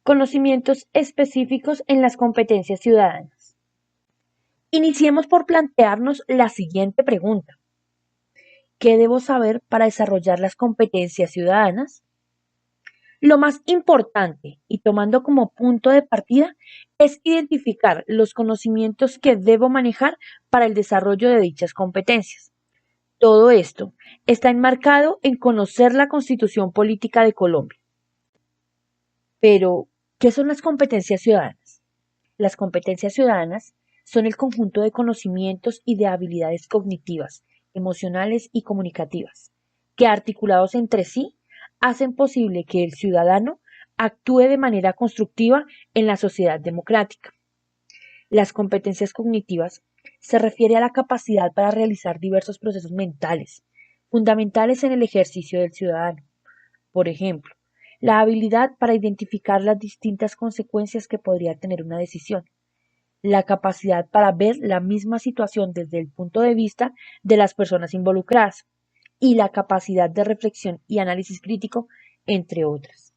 Conocimientos específicos en las competencias ciudadanas. Iniciemos por plantearnos la siguiente pregunta. ¿Qué debo saber para desarrollar las competencias ciudadanas? Lo más importante, y tomando como punto de partida, es identificar los conocimientos que debo manejar para el desarrollo de dichas competencias. Todo esto está enmarcado en conocer la Constitución Política de Colombia. Pero, ¿qué son las competencias ciudadanas? Las competencias ciudadanas son el conjunto de conocimientos y de habilidades cognitivas, emocionales y comunicativas, que articulados entre sí hacen posible que el ciudadano actúe de manera constructiva en la sociedad democrática. Las competencias cognitivas se refiere a la capacidad para realizar diversos procesos mentales, fundamentales en el ejercicio del ciudadano. Por ejemplo, la habilidad para identificar las distintas consecuencias que podría tener una decisión, la capacidad para ver la misma situación desde el punto de vista de las personas involucradas y la capacidad de reflexión y análisis crítico, entre otras.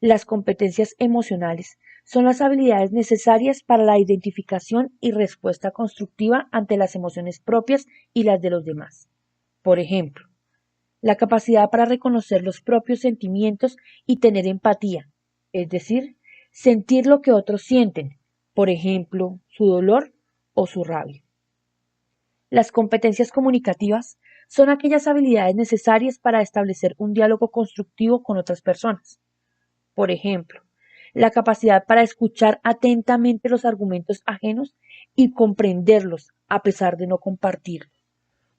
Las competencias emocionales son las habilidades necesarias para la identificación y respuesta constructiva ante las emociones propias y las de los demás. Por ejemplo, la capacidad para reconocer los propios sentimientos y tener empatía, es decir, sentir lo que otros sienten, por ejemplo, su dolor o su rabia. Las competencias comunicativas son aquellas habilidades necesarias para establecer un diálogo constructivo con otras personas. Por ejemplo, la capacidad para escuchar atentamente los argumentos ajenos y comprenderlos a pesar de no compartirlos.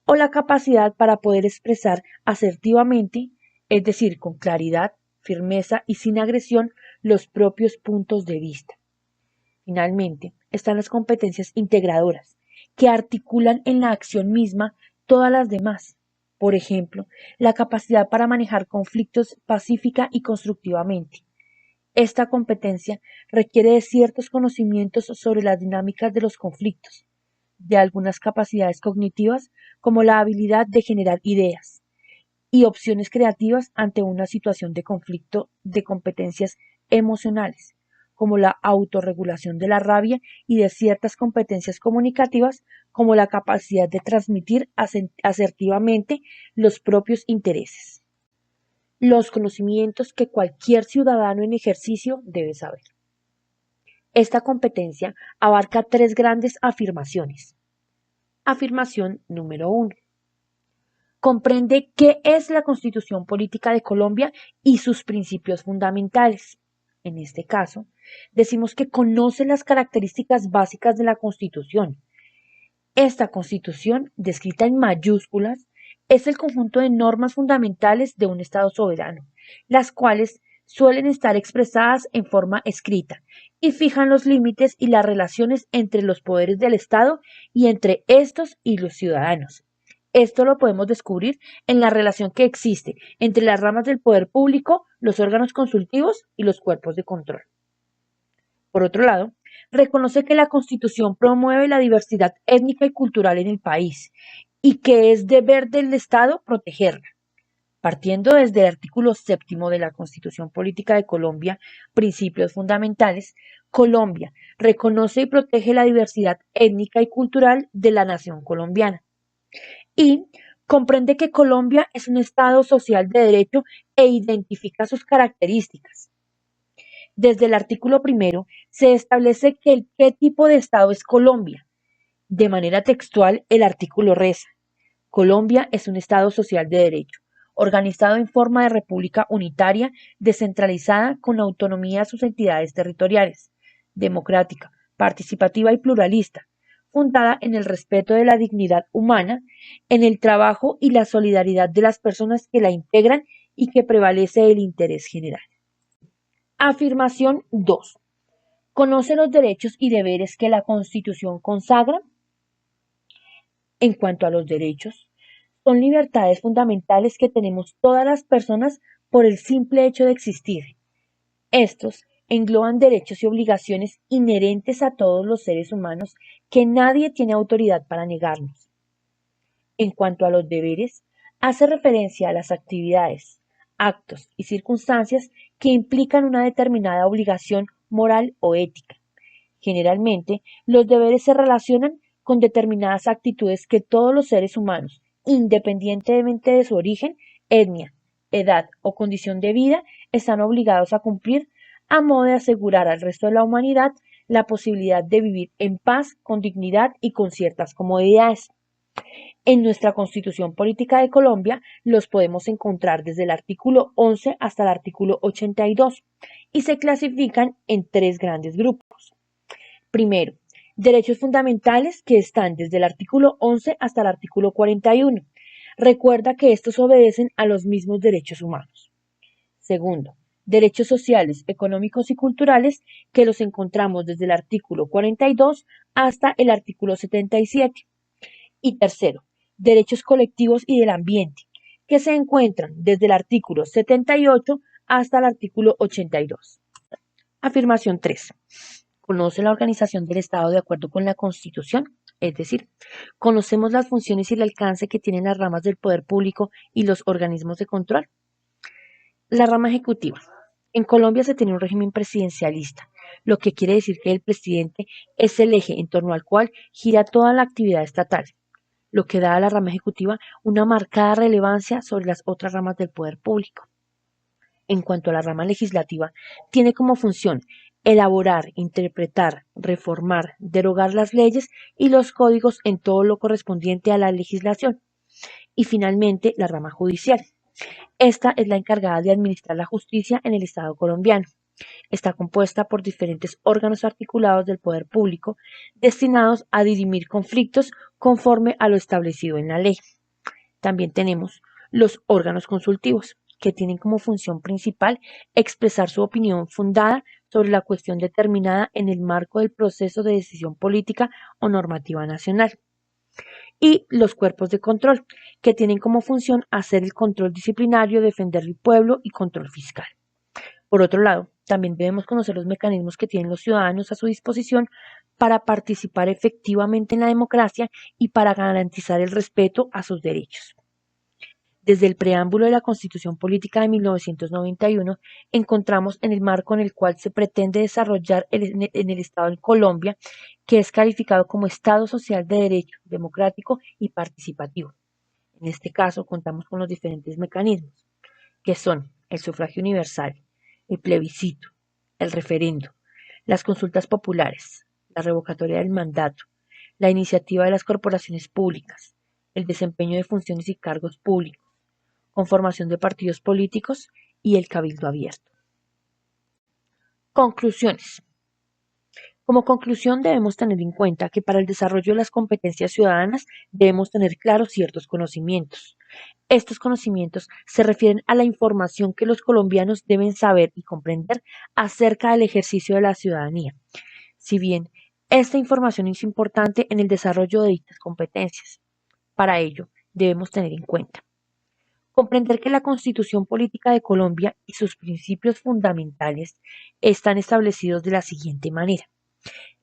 O la capacidad para poder expresar asertivamente, es decir, con claridad, firmeza y sin agresión, los propios puntos de vista. Finalmente, están las competencias integradoras, que articulan en la acción misma todas las demás. Por ejemplo, la capacidad para manejar conflictos pacífica y constructivamente. Esta competencia requiere de ciertos conocimientos sobre las dinámicas de los conflictos, de algunas capacidades cognitivas como la habilidad de generar ideas y opciones creativas ante una situación de conflicto, de competencias emocionales como la autorregulación de la rabia y de ciertas competencias comunicativas como la capacidad de transmitir asertivamente los propios intereses. Los conocimientos que cualquier ciudadano en ejercicio debe saber. Esta competencia abarca tres grandes afirmaciones. Afirmación número 1. Comprende qué es la Constitución Política de Colombia y sus principios fundamentales. En este caso, decimos que conoce las características básicas de la Constitución. Esta Constitución, descrita en mayúsculas, es el conjunto de normas fundamentales de un Estado soberano, las cuales suelen estar expresadas en forma escrita y fijan los límites y las relaciones entre los poderes del Estado y entre estos y los ciudadanos. Esto lo podemos descubrir en la relación que existe entre las ramas del poder público, los órganos consultivos y los cuerpos de control. Por otro lado, reconoce que la Constitución promueve la diversidad étnica y cultural en el país y que es deber del Estado protegerla. Partiendo desde el artículo 7 de la Constitución Política de Colombia, Principios Fundamentales, Colombia reconoce y protege la diversidad étnica y cultural de la nación colombiana. Y comprende que Colombia es un Estado social de derecho e identifica sus características. Desde el artículo 1 se establece qué tipo de Estado es Colombia. De manera textual, el artículo reza: Colombia es un Estado social de derecho, organizado en forma de república unitaria, descentralizada, con autonomía a sus entidades territoriales, democrática, participativa y pluralista, fundada en el respeto de la dignidad humana, en el trabajo y la solidaridad de las personas que la integran y que prevalece el interés general. Afirmación 2. ¿Conoce los derechos y deberes que la Constitución consagra? En cuanto a los derechos, son libertades fundamentales que tenemos todas las personas por el simple hecho de existir. Estos engloban derechos y obligaciones inherentes a todos los seres humanos que nadie tiene autoridad para negarnos. En cuanto a los deberes, hace referencia a las actividades, actos y circunstancias que implican una determinada obligación moral o ética. Generalmente, los deberes se relacionan con determinadas actitudes que todos los seres humanos, independientemente de su origen, etnia, edad o condición de vida, están obligados a cumplir a modo de asegurar al resto de la humanidad la posibilidad de vivir en paz, con dignidad y con ciertas comodidades. En nuestra Constitución Política de Colombia los podemos encontrar desde el artículo 11 hasta el artículo 82 y se clasifican en tres grandes grupos. Primero, derechos fundamentales que están desde el artículo 11 hasta el artículo 41. Recuerda que estos obedecen a los mismos derechos humanos. Segundo, derechos sociales, económicos y culturales que los encontramos desde el artículo 42 hasta el artículo 77. Y tercero, derechos colectivos y del ambiente, que se encuentran desde el artículo 78 hasta el artículo 82. Afirmación 3. Conoce la organización del Estado de acuerdo con la Constitución, es decir, conocemos las funciones y el alcance que tienen las ramas del poder público y los organismos de control. La rama ejecutiva. En Colombia se tiene un régimen presidencialista, lo que quiere decir que el presidente es el eje en torno al cual gira toda la actividad estatal, lo que da a la rama ejecutiva una marcada relevancia sobre las otras ramas del poder público. En cuanto a la rama legislativa, tiene como función elaborar, interpretar, reformar, derogar las leyes y los códigos en todo lo correspondiente a la legislación. Y finalmente, la rama judicial. Esta es la encargada de administrar la justicia en el Estado colombiano. Está compuesta por diferentes órganos articulados del poder público destinados a dirimir conflictos conforme a lo establecido en la ley. También tenemos los órganos consultivos, que tienen como función principal expresar su opinión fundada sobre la cuestión determinada en el marco del proceso de decisión política o normativa nacional. Y los cuerpos de control, que tienen como función hacer el control disciplinario, defender el pueblo y control fiscal. Por otro lado, también debemos conocer los mecanismos que tienen los ciudadanos a su disposición para participar efectivamente en la democracia y para garantizar el respeto a sus derechos. Desde el preámbulo de la Constitución Política de 1991, encontramos en el marco en el cual se pretende desarrollar en el Estado de Colombia, que es calificado como Estado social de derecho, democrático y participativo. En este caso, contamos con los diferentes mecanismos, que son el sufragio universal, el plebiscito, el referendo, las consultas populares, la revocatoria del mandato, la iniciativa de las corporaciones públicas, el desempeño de funciones y cargos públicos, conformación de partidos políticos y el cabildo abierto. Conclusiones. Como conclusión debemos tener en cuenta que para el desarrollo de las competencias ciudadanas debemos tener claros ciertos conocimientos. Estos conocimientos se refieren a la información que los colombianos deben saber y comprender acerca del ejercicio de la ciudadanía. Si bien esta información es importante en el desarrollo de dichas competencias, para ello debemos tener en cuenta comprender que la Constitución Política de Colombia y sus principios fundamentales están establecidos de la siguiente manera.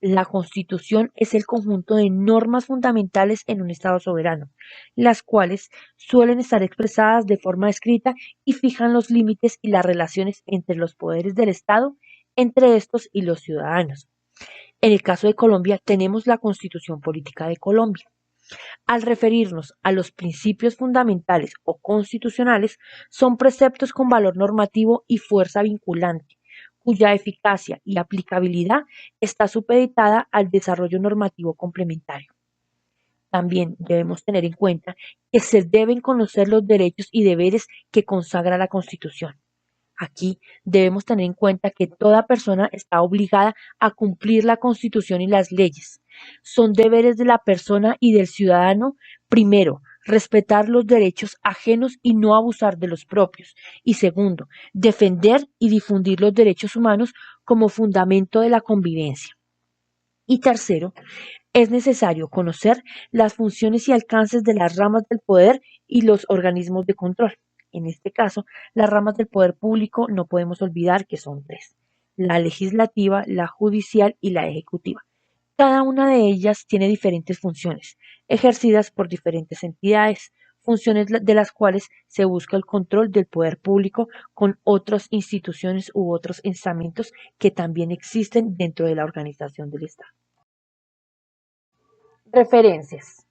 La Constitución es el conjunto de normas fundamentales en un Estado soberano, las cuales suelen estar expresadas de forma escrita y fijan los límites y las relaciones entre los poderes del Estado, entre estos y los ciudadanos. En el caso de Colombia tenemos la Constitución Política de Colombia. Al referirnos a los principios fundamentales o constitucionales, son preceptos con valor normativo y fuerza vinculante, cuya eficacia y aplicabilidad está supeditada al desarrollo normativo complementario. También debemos tener en cuenta que se deben conocer los derechos y deberes que consagra la Constitución. Aquí debemos tener en cuenta que toda persona está obligada a cumplir la Constitución y las leyes. Son deberes de la persona y del ciudadano, primero, respetar los derechos ajenos y no abusar de los propios. Y segundo, defender y difundir los derechos humanos como fundamento de la convivencia. Y tercero, es necesario conocer las funciones y alcances de las ramas del poder y los organismos de control. En este caso, las ramas del poder público no podemos olvidar que son tres: la legislativa, la judicial y la ejecutiva. Cada una de ellas tiene diferentes funciones, ejercidas por diferentes entidades, funciones de las cuales se busca el control del poder público con otras instituciones u otros estamentos que también existen dentro de la organización del Estado. Referencias.